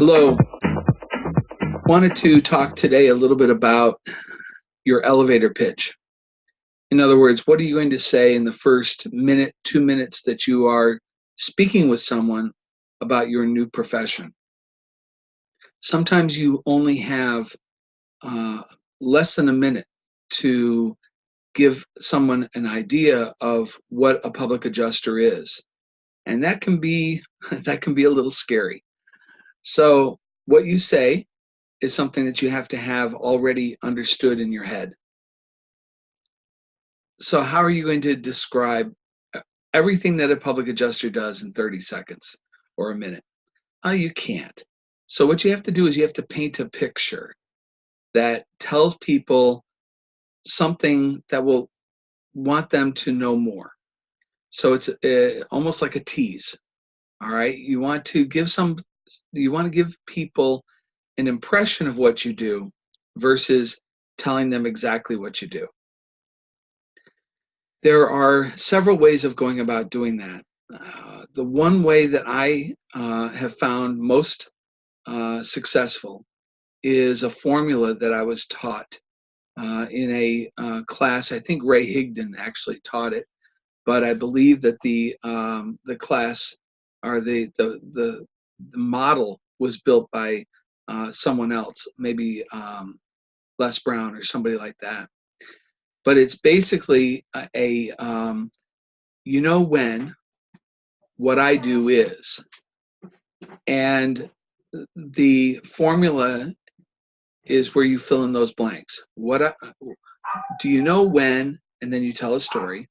Hello. Wanted to talk today a little bit about your elevator pitch. In other words, what are you going to say in the first minute, 2 minutes that you are speaking with someone about your new profession? Sometimes you only have uh, less than a minute to give someone an idea of what a public adjuster is, and that can be that can be a little scary. So, what you say is something that you have to have already understood in your head. So how are you going to describe everything that a public adjuster does in 30 seconds or a minute? Oh, you can't. So what you have to do is you have to paint a picture that tells people something that will want them to know more. So it's almost like a tease. All right. You want to give people an impression of what you do versus telling them exactly what you do. There are several ways of going about doing that. The one way that I have found most successful is a formula that I was taught in a class. I think Ray Higdon actually taught it, but I believe that the class or the model was built by someone else, maybe Les Brown or somebody like that. But it's basically you know when what I do is, and the formula is where you fill in those blanks. Do you know when, and then you tell a story.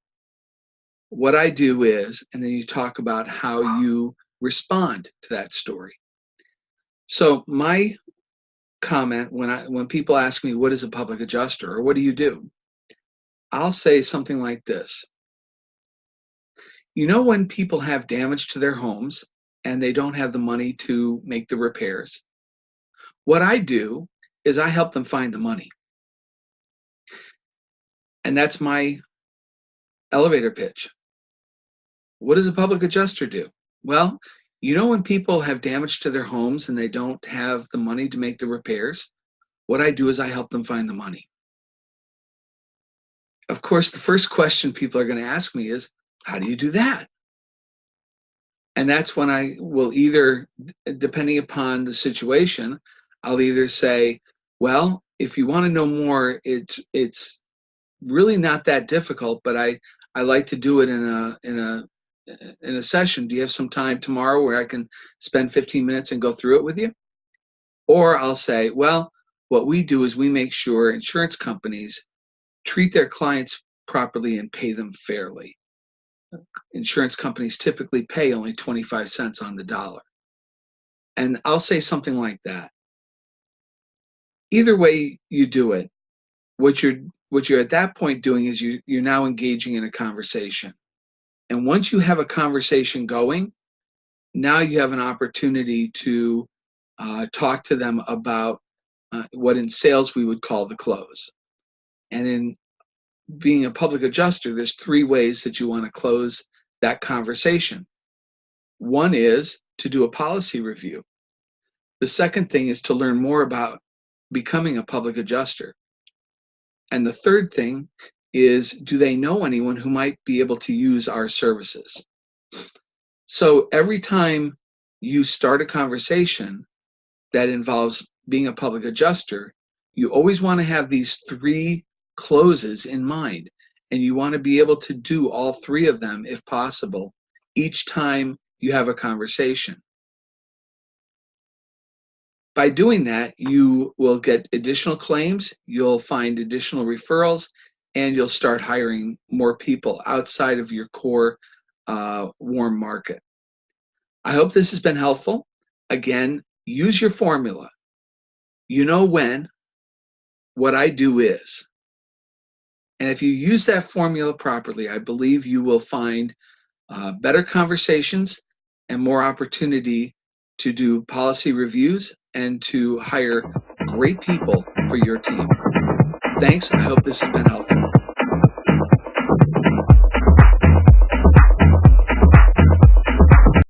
What I do is, and then you talk about how you respond to that story. So my comment when people ask me what is a public adjuster or what do you do, I'll say something like this. You know when people have damage to their homes and they don't have the money to make the repairs? What I do is I help them find the money. And that's my elevator pitch. What does a public adjuster do? Well, you know when people have damage to their homes and they don't have the money to make the repairs? What I do is I help them find the money. Of course, the first question people are going to ask me is, how do you do that? And that's when I will either, depending upon the situation, I'll either say, well, if you want to know more, it's really not that difficult, but I like to do it in a session. Do you have some time tomorrow where I can spend 15 minutes and go through it with you? Or I'll say, well, what we do is we make sure insurance companies treat their clients properly and pay them fairly. Insurance companies typically pay only 25 cents on the dollar. And I'll say something like that. Either way you do it, what you're at that point doing is you're now engaging in a conversation. And once you have a conversation going, now you have an opportunity to talk to them about what in sales we would call the close. And in being a public adjuster, there's three ways that you want to close that conversation. One is to do a policy review. The second thing is to learn more about becoming a public adjuster. And the third thing is, do they know anyone who might be able to use our services? So every time you start a conversation that involves being a public adjuster, you always want to have these three closes in mind, and you want to be able to do all three of them if possible each time you have a conversation. By doing that, you will get additional claims, you'll find additional referrals, and you'll start hiring more people outside of your core warm market. I hope this has been helpful. Again, use your formula. You know when, what I do is. And if you use that formula properly, I believe you will find better conversations and more opportunity to do policy reviews and to hire great people for your team. Thanks. I hope this has been helpful.